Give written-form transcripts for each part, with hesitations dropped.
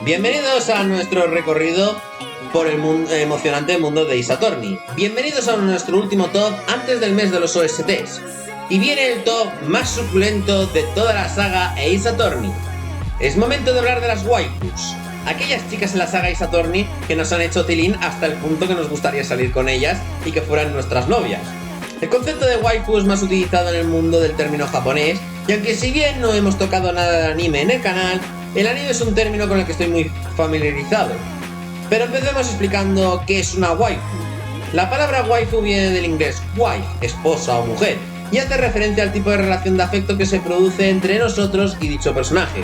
Bienvenidos a nuestro recorrido por el emocionante mundo de Ace Attorney. Bienvenidos a nuestro último top antes del mes de los OSTs. Y viene el top más suculento de toda la saga Ace Attorney. Es momento de hablar de las waifus. Aquellas chicas en la saga Ace Attorney que nos han hecho tilín hasta el punto que nos gustaría salir con ellas y que fueran nuestras novias. El concepto de waifu es más utilizado en el mundo del término japonés, y aunque si bien no hemos tocado nada de anime en el canal, el anime es un término con el que estoy muy familiarizado. Pero empecemos explicando qué es una waifu. La palabra waifu viene del inglés wife, esposa o mujer, y hace referencia al tipo de relación de afecto que se produce entre nosotros y dicho personaje.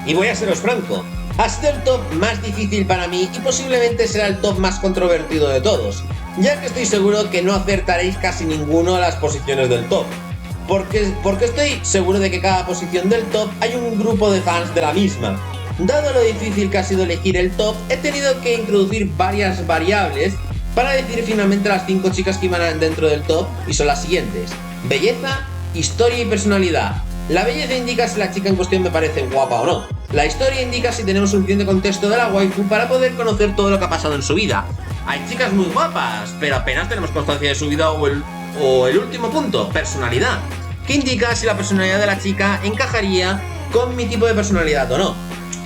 Y voy a seros franco, ha sido el top más difícil para mí y posiblemente será el top más controvertido de todos, ya que estoy seguro que no acertaréis casi ninguno de las posiciones del top. Porque estoy seguro de que cada posición del top hay un grupo de fans de la misma. Dado lo difícil que ha sido elegir el top, he tenido que introducir varias variables para decir finalmente las 5 chicas que iban dentro del top, y son las siguientes: belleza, historia y personalidad. La belleza indica si la chica en cuestión me parece guapa o no. La historia indica si tenemos suficiente contexto de la waifu para poder conocer todo lo que ha pasado en su vida. Hay chicas muy guapas, pero apenas tenemos constancia de su vida. O el último punto, personalidad, que indica si la personalidad de la chica encajaría con mi tipo de personalidad o no.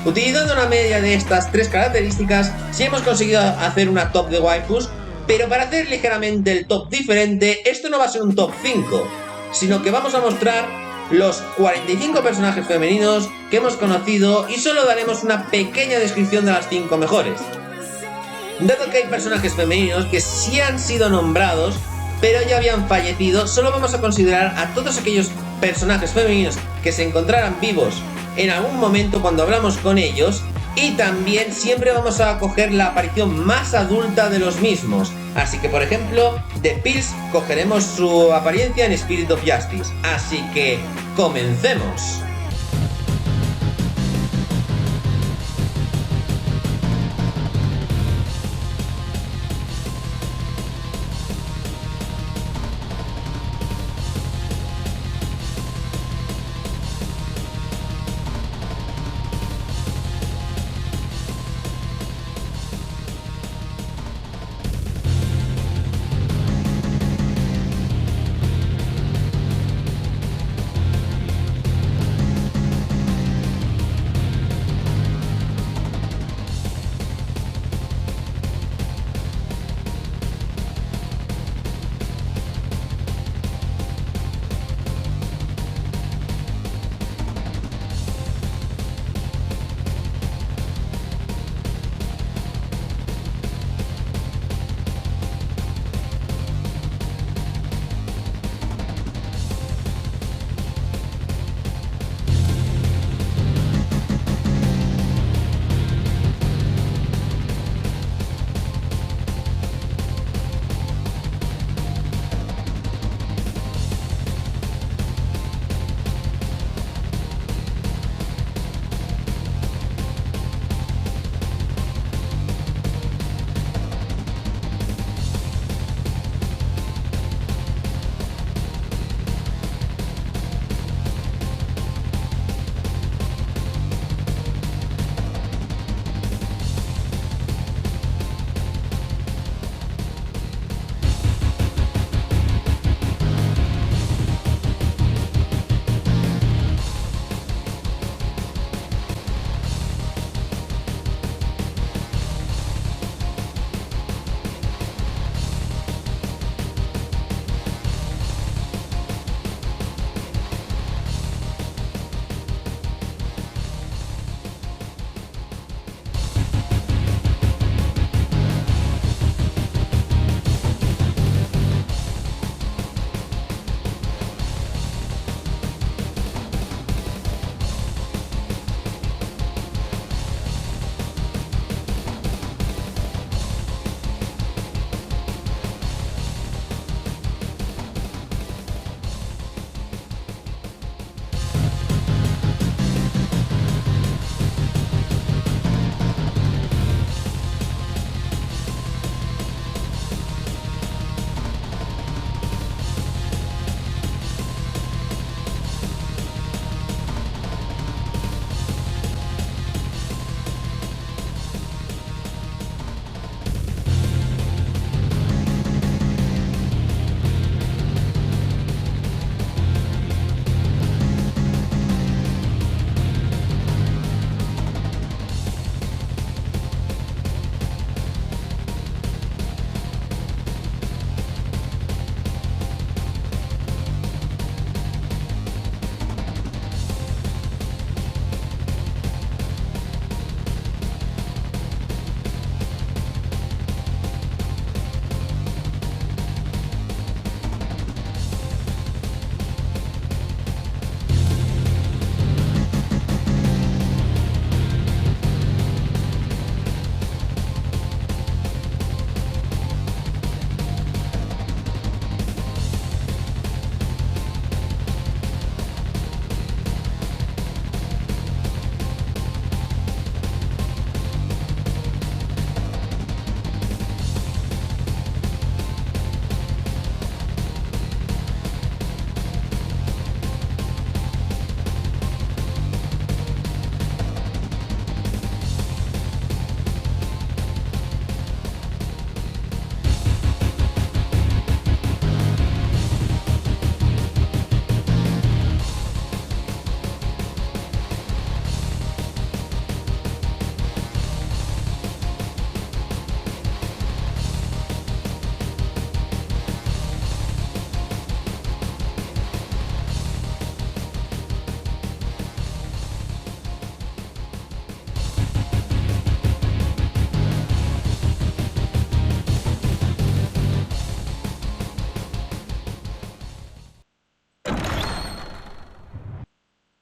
Utilizando una media de estas 3 características, sí hemos conseguido hacer una top de waifus, pero para hacer ligeramente el top diferente, esto no va a ser un top 5, sino que vamos a mostrar los 45 personajes femeninos que hemos conocido y solo daremos una pequeña descripción de las 5 mejores. Dado que hay personajes femeninos que sí han sido nombrados, pero ya habían fallecido, solo vamos a considerar a todos aquellos personajes femeninos que se encontraran vivos en algún momento cuando hablamos con ellos, y también siempre vamos a coger la aparición más adulta de los mismos. Así que, por ejemplo, de Pills cogeremos su apariencia en Spirit of Justice. Así que, comencemos.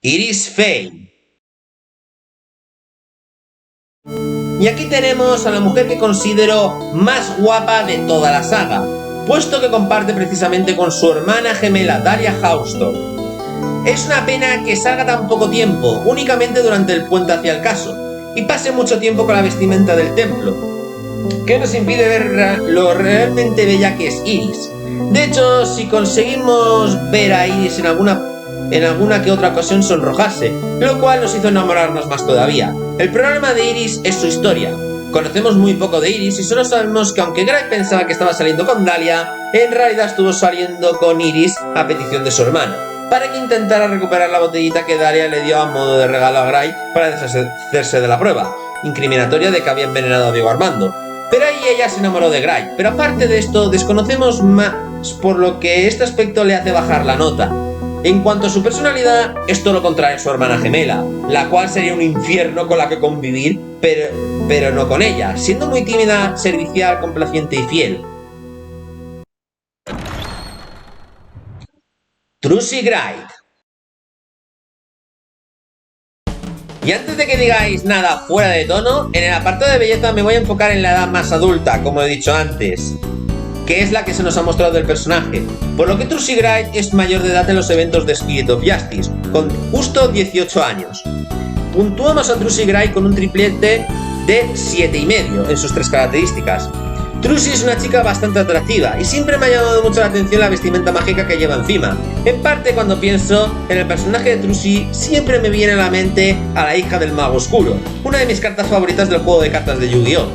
Iris Faye. Y aquí tenemos a la mujer que considero más guapa de toda la saga, puesto que comparte precisamente con su hermana gemela Daria Houston. Es una pena que salga tan poco tiempo, únicamente durante el puente hacia el caso, y pase mucho tiempo con la vestimenta del templo, que nos impide ver lo realmente bella que es Iris. De hecho, si conseguimos ver a Iris en alguna que otra ocasión sonrojarse, lo cual nos hizo enamorarnos más todavía. El problema de Iris es su historia. Conocemos muy poco de Iris y solo sabemos que aunque Gray pensaba que estaba saliendo con Dahlia, en realidad estuvo saliendo con Iris a petición de su hermana, para que intentara recuperar la botellita que Dahlia le dio a modo de regalo a Gray para deshacerse de la prueba incriminatoria de que había envenenado a Diego Armando. Pero ahí ella se enamoró de Gray. Pero aparte de esto, desconocemos más, por lo que este aspecto le hace bajar la nota. En cuanto a su personalidad, es todo lo contrario a su hermana gemela, la cual sería un infierno con la que convivir, pero no con ella, siendo muy tímida, servicial, complaciente y fiel. Trucy Wright. Y antes de que digáis nada fuera de tono, en el apartado de belleza me voy a enfocar en la edad más adulta, como he dicho antes, que es la que se nos ha mostrado del personaje, por lo que Trucy Wright es mayor de edad en los eventos de Spirit of Justice, con justo 18 años. Puntuamos a Trucy Wright con un triplete de 7,5 en sus tres características. Trucy es una chica bastante atractiva y siempre me ha llamado mucho la atención la vestimenta mágica que lleva encima. En parte, cuando pienso en el personaje de Trucy, siempre me viene a la mente a la hija del mago oscuro, una de mis cartas favoritas del juego de cartas de Yu-Gi-Oh!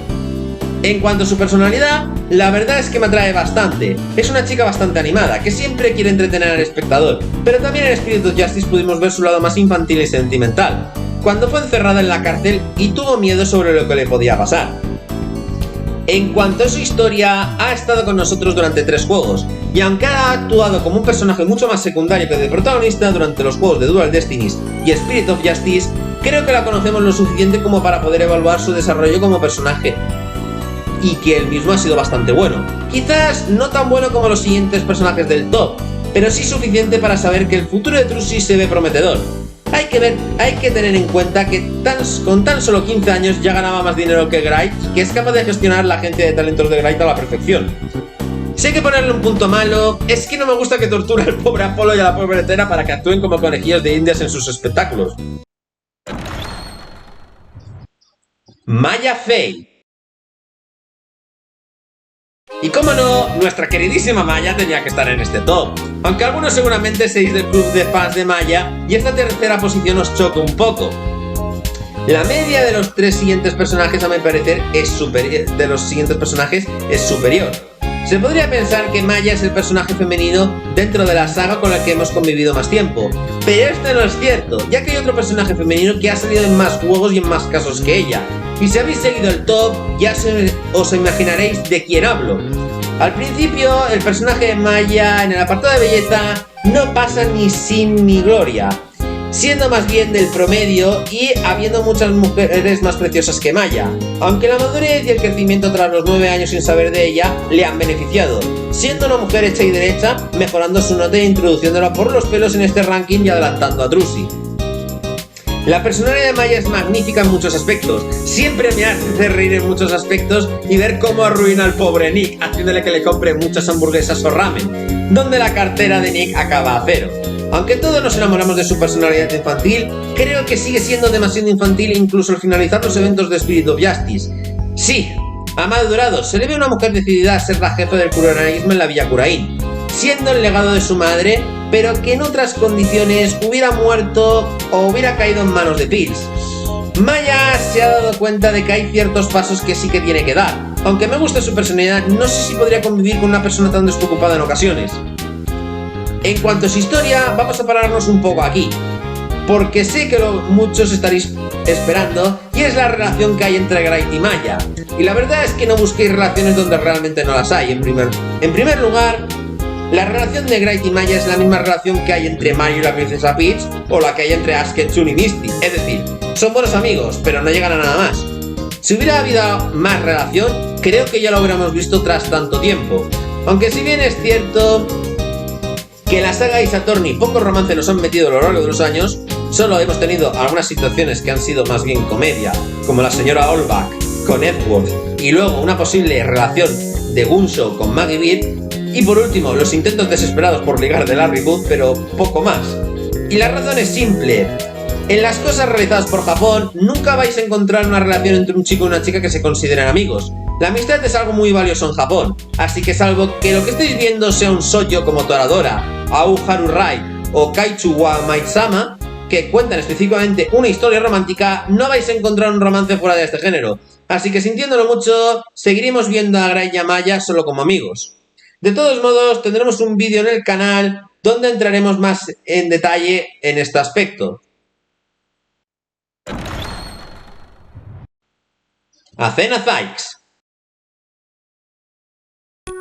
En cuanto a su personalidad, la verdad es que me atrae bastante. Es una chica bastante animada, que siempre quiere entretener al espectador, pero también en Spirit of Justice pudimos ver su lado más infantil y sentimental, cuando fue encerrada en la cárcel y tuvo miedo sobre lo que le podía pasar. En cuanto a su historia, ha estado con nosotros durante 3 juegos, y aunque ha actuado como un personaje mucho más secundario que de protagonista durante los juegos de Dual Destinies y Spirit of Justice, creo que la conocemos lo suficiente como para poder evaluar su desarrollo como personaje, y que el mismo ha sido bastante bueno. Quizás no tan bueno como los siguientes personajes del top, pero sí suficiente para saber que el futuro de Trucy se ve prometedor. Hay que tener en cuenta que con tan solo 15 años ya ganaba más dinero que Wright, que es capaz de gestionar la agencia de talentos de Wright a la perfección. Sé que ponerle un punto malo es que no me gusta que torture al pobre Apolo y a la pobre Tera para que actúen como conejillos de indias en sus espectáculos. Maya Fey. Y como no, nuestra queridísima Maya tenía que estar en este top, aunque algunos seguramente seáis del club de fans de Maya y esta tercera posición os choca un poco. La media de los 3 siguientes personajes, a mi parecer, es superior. Se podría pensar que Maya es el personaje femenino dentro de la saga con la que hemos convivido más tiempo, pero esto no es cierto, ya que hay otro personaje femenino que ha salido en más juegos y en más casos que ella. Y si habéis seguido el top, ya os imaginaréis de quién hablo. Al principio, el personaje de Maya en el apartado de belleza no pasa ni sin ni gloria, siendo más bien del promedio y habiendo muchas mujeres más preciosas que Maya, aunque la madurez y el crecimiento tras los 9 años sin saber de ella le han beneficiado, siendo una mujer hecha y derecha, mejorando su nota e introduciéndola por los pelos en este ranking y adelantando a Trucy. La personalidad de Maya es magnífica en muchos aspectos, siempre me hace reír en muchos aspectos y ver cómo arruina al pobre Nick haciéndole que le compre muchas hamburguesas o ramen, donde la cartera de Nick acaba a 0. Aunque todos nos enamoramos de su personalidad infantil, creo que sigue siendo demasiado infantil incluso al finalizar los eventos de Spirit of Justice. Sí, ha madurado, se le ve a una mujer decidida a ser la jefa del curaísmo en la Villa Curaín, siendo el legado de su madre, pero que en otras condiciones hubiera muerto o hubiera caído en manos de Pills. Maya se ha dado cuenta de que hay ciertos pasos que sí que tiene que dar. Aunque me gusta su personalidad, no sé si podría convivir con una persona tan despreocupada en ocasiones. En cuanto a su historia, vamos a pararnos un poco aquí, porque sé que muchos estaréis esperando, y es la relación que hay entre Wright y Maya. Y la verdad es que no busquéis relaciones donde realmente no las hay. En primer lugar, la relación de Wright y Maya es la misma relación que hay entre Mario y la princesa Peach, o la que hay entre Ash Ketchum y Misty, es decir, son buenos amigos, pero no llegan a nada más. Si hubiera habido más relación, creo que ya lo hubiéramos visto tras tanto tiempo. Aunque si bien es cierto que la saga Ace Attorney poco romance nos han metido a lo largo de los años, Solo hemos tenido algunas situaciones que han sido más bien comedia, como la señora Olbach con Edward, y luego una posible relación de Gunshow con Maggie Beat, y por último, los intentos desesperados por ligar de Larry Wood, pero poco más. Y la razón es simple. En las cosas realizadas por Japón, nunca vais a encontrar una relación entre un chico y una chica que se consideren amigos. La amistad es algo muy valioso en Japón, así que salvo que lo que estéis viendo sea un shoujo como Toradora, Au Haru Rai o Kaichu wa Maid-sama, que cuentan específicamente una historia romántica, no vais a encontrar un romance fuera de este género. Así que sintiéndolo mucho, seguiremos viendo a Gray y a Maya solo como amigos. De todos modos, tendremos un vídeo en el canal donde entraremos más en detalle en este aspecto. Athena Sykes.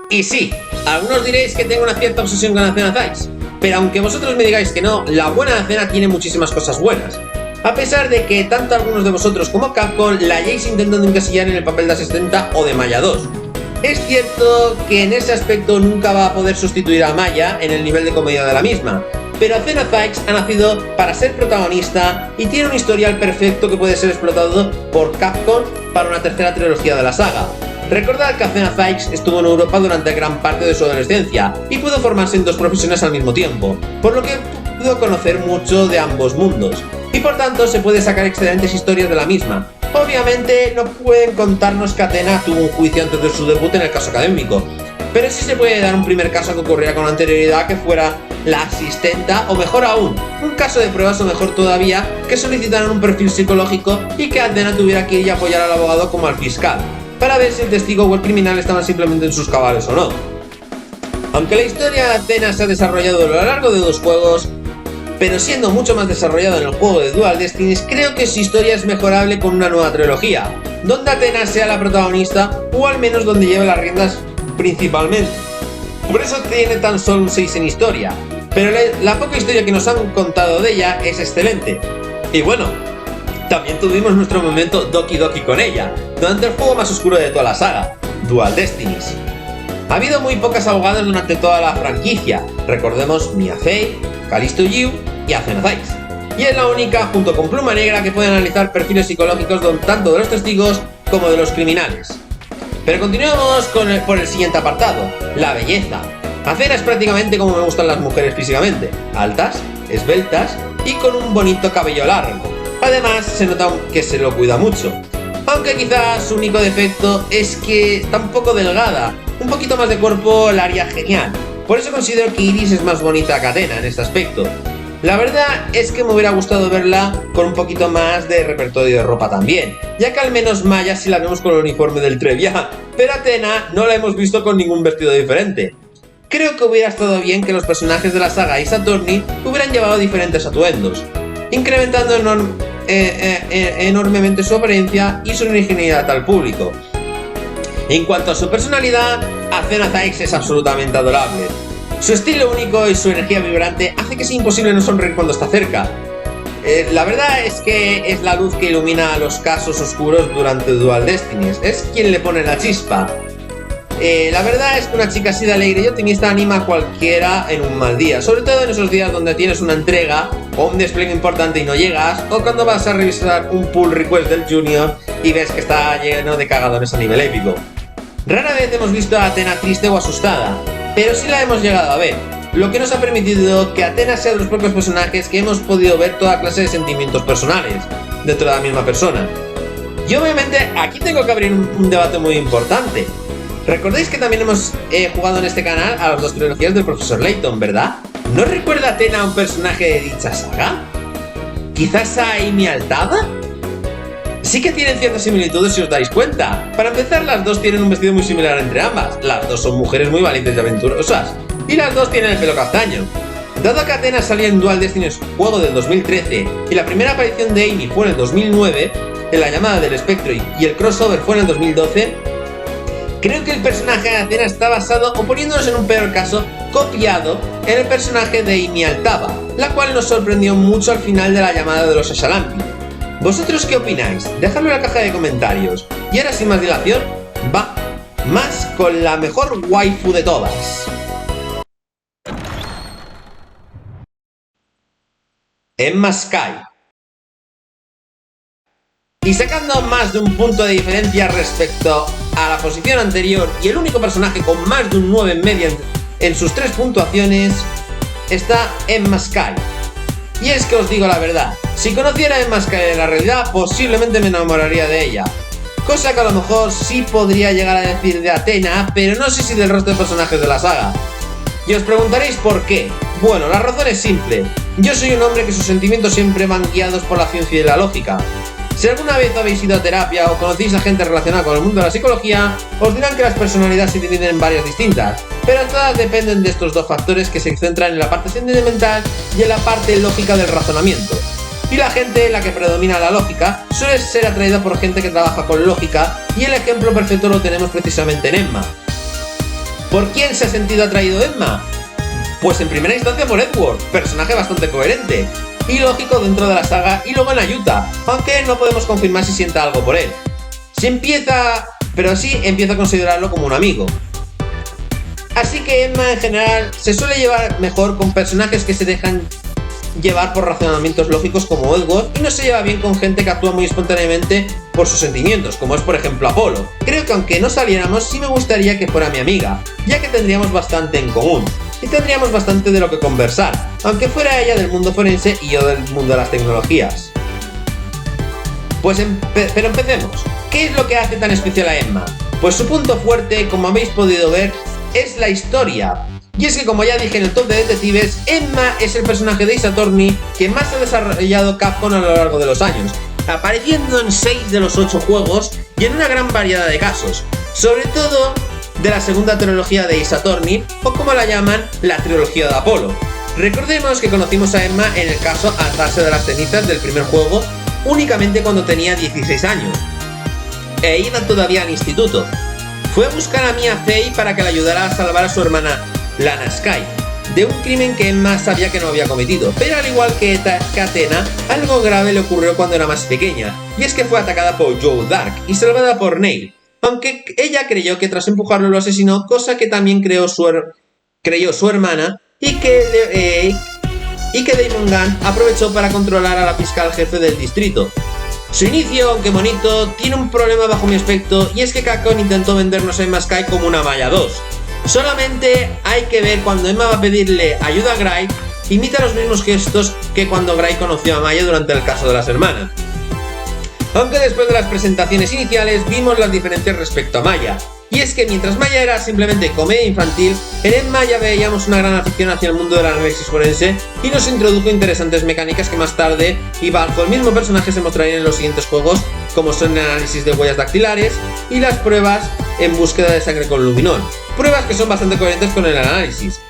Y sí, algunos diréis que tengo una cierta obsesión con Athena Sykes, pero aunque vosotros me digáis que no, la buena Athena tiene muchísimas cosas buenas. A pesar de que tanto algunos de vosotros como Capcom la hayáis intentando encasillar en el papel de asistenta o de Maya 2. Es cierto que en ese aspecto nunca va a poder sustituir a Maya en el nivel de comedia de la misma, pero Athena Sykes ha nacido para ser protagonista y tiene un historial perfecto que puede ser explotado por Capcom para una tercera trilogía de la saga. Recordad que Athena Sykes estuvo en Europa durante gran parte de su adolescencia y pudo formarse en dos profesiones al mismo tiempo, por lo que pudo conocer mucho de ambos mundos, y por tanto se puede sacar excelentes historias de la misma. Obviamente no pueden contarnos que Athena tuvo un juicio antes de su debut en el caso académico, pero sí se puede dar un primer caso que ocurriera con anterioridad que fuera la asistenta, o mejor aún, un caso de pruebas, o mejor todavía, que solicitaran un perfil psicológico y que Athena tuviera que ir y apoyar al abogado como al fiscal, para ver si el testigo o el criminal estaban simplemente en sus cabales o no. Aunque la historia de Athena se ha desarrollado a lo largo de 2 juegos, pero siendo mucho más desarrollada en el juego de Dual Destinies, creo que su historia es mejorable con una nueva trilogía, donde Athena sea la protagonista, o al menos donde lleve las riendas principalmente. Por eso tiene tan solo un 6 en historia, pero la poca historia que nos han contado de ella es excelente. Y bueno, también tuvimos nuestro momento Doki Doki con ella, durante el juego más oscuro de toda la saga, Dual Destinies. Ha habido muy pocas abogadas durante toda la franquicia, recordemos Mia Fey, Callisto Yu y Athena Sykes, y es la única, junto con Pluma Negra, que puede analizar perfiles psicológicos tanto de los testigos como de los criminales. Pero continuamos por el siguiente apartado, la belleza. Athena es prácticamente como me gustan las mujeres físicamente, altas, esbeltas y con un bonito cabello largo. Además, se nota que se lo cuida mucho, aunque quizás su único defecto es que está un poco delgada. Un poquito más de cuerpo la haría genial. Por eso considero que Iris es más bonita que Athena en este aspecto. La verdad es que me hubiera gustado verla con un poquito más de repertorio de ropa también, ya que al menos Maya sí la vemos con el uniforme del Trevia, pero Athena no la hemos visto con ningún vestido diferente. Creo que hubiera estado bien que los personajes de la saga Ace Attorney hubieran llevado diferentes atuendos, incrementando enormemente su apariencia y su originalidad al público. En cuanto a su personalidad, Athena Sykes es absolutamente adorable. Su estilo único y su energía vibrante hace que sea imposible no sonreír cuando está cerca. La verdad es que es la luz que ilumina los casos oscuros durante Dual Destinies, es quien le pone la chispa. La verdad es que una chica así de alegre y optimista anima a cualquiera en un mal día, sobre todo en esos días donde tienes una entrega o un despliegue importante y no llegas, o cuando vas a revisar un pull request del Junior y ves que está lleno de cagadores a nivel épico. Rara vez hemos visto a Athena triste o asustada, pero sí la hemos llegado a ver, lo que nos ha permitido que Athena sea de los pocos personajes que hemos podido ver toda clase de sentimientos personales dentro de la misma persona. Y obviamente aquí tengo que abrir un debate muy importante. Recordáis que también hemos jugado en este canal a las 2 trilogías del Profesor Layton, ¿verdad? ¿No recuerda Athena a un personaje de dicha saga? ¿Quizás a Amy Altava? Sí que tienen ciertas similitudes si os dais cuenta. Para empezar, las dos tienen un vestido muy similar entre ambas. Las dos son mujeres muy valientes y aventurosas. Y las dos tienen el pelo castaño. Dado que Athena salió en Dual Destinies juego del 2013 y la primera aparición de Amy fue en el 2009, en la llamada del espectro y el crossover fue en el 2012, creo que el personaje de Athena está basado, o poniéndonos en un peor caso, copiado en el personaje de Amy Altava, la cual nos sorprendió mucho al final de la llamada de los Ashalampi. ¿Vosotros qué opináis? Dejadlo en la caja de comentarios. Y ahora sin más dilación, va más con la mejor waifu de todas. Emma Sky. Y sacando más de un punto de diferencia respecto a la posición anterior y el único personaje con más de un 9 en media en sus 3 puntuaciones, está Emma Sky. Y es que os digo la verdad, si conociera a Emma Sky en la realidad, posiblemente me enamoraría de ella. Cosa que a lo mejor sí podría llegar a decir de Athena, pero no sé si del resto de personajes de la saga. Y os preguntaréis por qué. Bueno, la razón es simple. Yo soy un hombre que sus sentimientos siempre van guiados por la ciencia y la lógica. Si alguna vez habéis ido a terapia o conocéis a gente relacionada con el mundo de la psicología, os dirán que las personalidades se dividen en varias distintas, pero todas dependen de estos dos factores que se centran en la parte sentimental y en la parte lógica del razonamiento. Y la gente en la que predomina la lógica suele ser atraída por gente que trabaja con lógica, y el ejemplo perfecto lo tenemos precisamente en Emma. ¿Por quién se ha sentido atraído Emma? Pues en primera instancia por Edward, personaje bastante coherente y lógico dentro de la saga, y luego en Ayuta, aunque no podemos confirmar si sienta algo por él. Pero sí empieza a considerarlo como un amigo. Así que Emma en general se suele llevar mejor con personajes que se dejan llevar por razonamientos lógicos como Edward, y no se lleva bien con gente que actúa muy espontáneamente por sus sentimientos, como es por ejemplo Apolo. Creo que aunque no saliéramos, sí me gustaría que fuera mi amiga, ya que tendríamos bastante en común y tendríamos bastante de lo que conversar, aunque fuera ella del mundo forense y yo del mundo de las tecnologías. Pero empecemos. ¿Qué es lo que hace tan especial a Emma? Pues su punto fuerte, como habéis podido ver, es la historia. Y es que, como ya dije en el top de detectives, Emma es el personaje de Ace Attorney que más ha desarrollado Capcom a lo largo de los años, apareciendo en 6 de los 8 juegos y en una gran variedad de casos, sobre todo de la segunda trilogía de Ace Attorney, o como la llaman, la trilogía de Apolo. Recordemos que conocimos a Emma en el caso Atarse de las cenizas del primer juego únicamente cuando tenía 16 años e iba todavía al instituto. Fue a buscar a Mia Fey para que la ayudara a salvar a su hermana Lana Sky de un crimen que Emma sabía que no había cometido, pero al igual que Athena, algo grave le ocurrió cuando era más pequeña, y es que fue atacada por Joe Dark y salvada por Neil, aunque ella creyó que tras empujarlo lo asesinó, cosa que también creyó su hermana, y que Damon Gunn aprovechó para controlar a la fiscal jefe del distrito. Su inicio, aunque bonito, tiene un problema bajo mi aspecto, y es que Capcom intentó vendernos a Emma Sky como una Maya 2. Solamente hay que ver cuando Emma va a pedirle ayuda a Gray, imita los mismos gestos que cuando Gray conoció a Maya durante el caso de las hermanas. Aunque después de las presentaciones iniciales vimos las diferencias respecto a Maya, y es que mientras Maya era simplemente comedia infantil, en Emma ya veíamos una gran afición hacia el mundo del análisis forense y nos introdujo interesantes mecánicas que más tarde y bajo el mismo personaje se mostrarían en los siguientes juegos, como son el análisis de huellas dactilares y las pruebas en búsqueda de sangre con luminol, pruebas que son bastante coherentes con el análisis.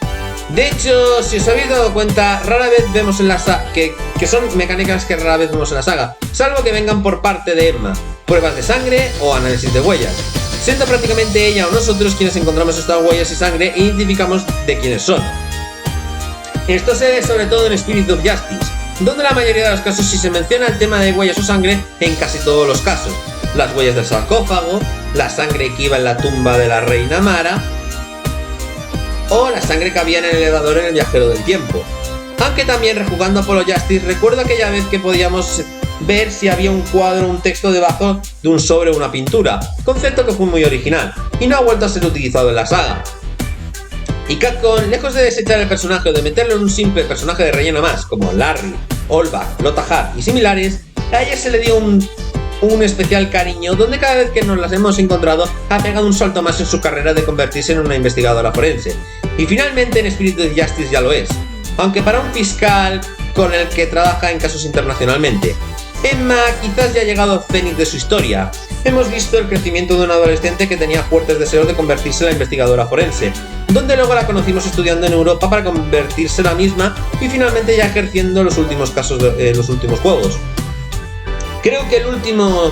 De hecho, si os habéis dado cuenta, rara vez vemos en la saga que son mecánicas que rara vez vemos en la saga, salvo que vengan por parte de Emma, pruebas de sangre o análisis de huellas, siendo prácticamente ella o nosotros quienes encontramos estas huellas y sangre e identificamos de quiénes son. Esto se ve sobre todo en Spirit of Justice, donde la mayoría de los casos sí se menciona el tema de huellas o sangre en casi todos los casos. Las huellas del sarcófago, la sangre que iba en la tumba de la reina Mara, o la sangre que había en el elevador en el viajero del tiempo. Aunque también, rejugando Apollo Justice, recuerdo aquella vez que podíamos ver si había un cuadro o un texto debajo de un sobre o una pintura, concepto que fue muy original y no ha vuelto a ser utilizado en la saga. Y Capcom, lejos de desechar el personaje o de meterlo en un simple personaje de relleno más, como Larry, Olbach, Lotta Hart y similares, a ella se le dio un especial cariño, donde cada vez que nos las hemos encontrado ha pegado un salto más en su carrera de convertirse en una investigadora forense. Y finalmente en Spirit of Justice ya lo es, aunque para un fiscal con el que trabaja en casos internacionalmente. Emma quizás ya ha llegado al cenit de su historia. Hemos visto el crecimiento de una adolescente que tenía fuertes deseos de convertirse en la investigadora forense, donde luego la conocimos estudiando en Europa para convertirse en la misma y finalmente ya ejerciendo los últimos casos de los últimos juegos. Creo que el último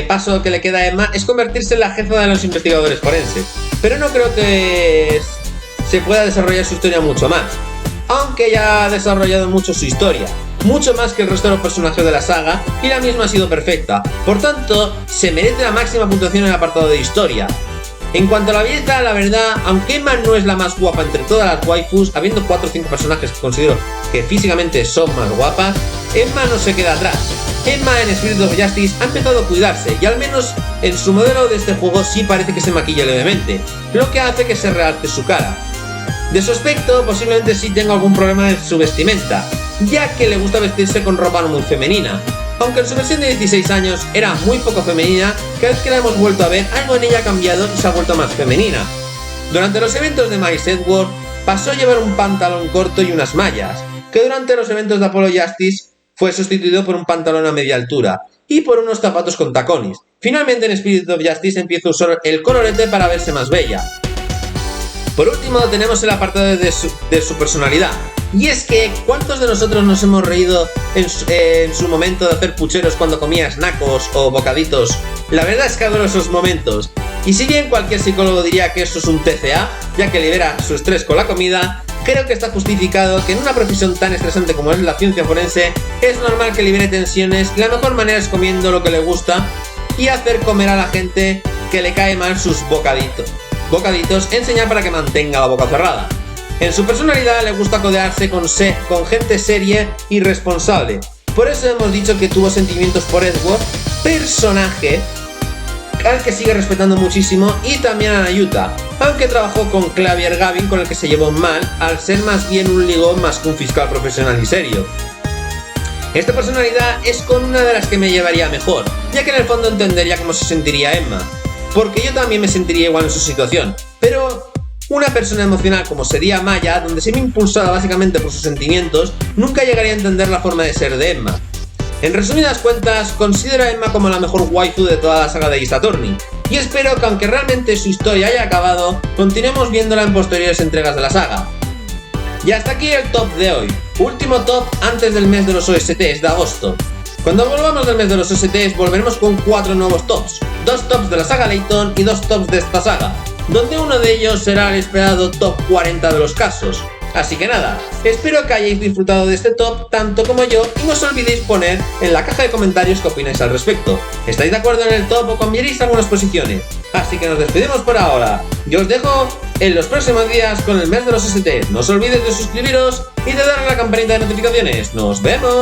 paso que le queda a Emma es convertirse en la jefa de los investigadores forenses, pero no creo que se pueda desarrollar su historia mucho más, aunque ya ha desarrollado mucho su historia, mucho más que el resto de los personajes de la saga, y la misma ha sido perfecta, por tanto se merece la máxima puntuación en el apartado de historia. En cuanto a la belleza, la verdad, aunque Emma no es la más guapa entre todas las waifus, habiendo 4 o 5 personajes que considero que físicamente son más guapas, Emma no se queda atrás. Emma en Spirit of Justice ha empezado a cuidarse y al menos en su modelo de este juego sí parece que se maquilla levemente, lo que hace que se realce su cara. De su aspecto posiblemente sí tenga algún problema en su vestimenta, ya que le gusta vestirse con ropa no muy femenina. Aunque en su versión de 16 años era muy poco femenina, cada vez que la hemos vuelto a ver algo en ella ha cambiado y se ha vuelto más femenina. Durante los eventos de Miles Edward pasó a llevar un pantalón corto y unas mallas, que durante los eventos de Apollo Justice fue sustituido por un pantalón a media altura y por unos zapatos con tacones. Finalmente en Spirit of Justice empieza a usar el colorete para verse más bella. Por último tenemos el apartado de su personalidad. Y es que, ¿cuántos de nosotros nos hemos reído en su momento de hacer pucheros cuando comías nacos o bocaditos? La verdad es que adoro esos momentos. Y si bien cualquier psicólogo diría que eso es un TCA, ya que libera su estrés con la comida, creo que está justificado que en una profesión tan estresante como es la ciencia forense, es normal que libere tensiones y la mejor manera es comiendo lo que le gusta y hacer comer a la gente que le cae mal sus bocaditos, enseñar para que mantenga la boca cerrada. En su personalidad le gusta codearse con gente seria y responsable. Por eso hemos dicho que tuvo sentimientos por Edward, personaje al que sigue respetando muchísimo, y también a Nayuta, aunque trabajó con Xavier Gavin, con el que se llevó mal, al ser más bien un ligón más que un fiscal profesional y serio. Esta personalidad es con una de las que me llevaría mejor, ya que en el fondo entendería cómo se sentiría Emma, porque yo también me sentiría igual en su situación, pero una persona emocional como sería Maya, donde se ve impulsada básicamente por sus sentimientos, nunca llegaría a entender la forma de ser de Emma. En resumidas cuentas, considero a Emma como la mejor waifu de toda la saga de Ace Attorney, y espero que aunque realmente su historia haya acabado, continuemos viéndola en posteriores entregas de la saga. Y hasta aquí el top de hoy, último top antes del mes de los OSTs de agosto. Cuando volvamos del mes de los OSTs volveremos con 4 nuevos tops, 2 tops de la saga Layton y 2 tops de esta saga, donde uno de ellos será el esperado top 40 de los casos. Así que nada, espero que hayáis disfrutado de este top tanto como yo y no os olvidéis poner en la caja de comentarios qué opináis al respecto. ¿Estáis de acuerdo en el top o cambiaréis algunas posiciones? Así que nos despedimos por ahora. Yo os dejo en los próximos días con el mes de los OSTs. No os olvidéis de suscribiros y de darle a la campanita de notificaciones. ¡Nos vemos!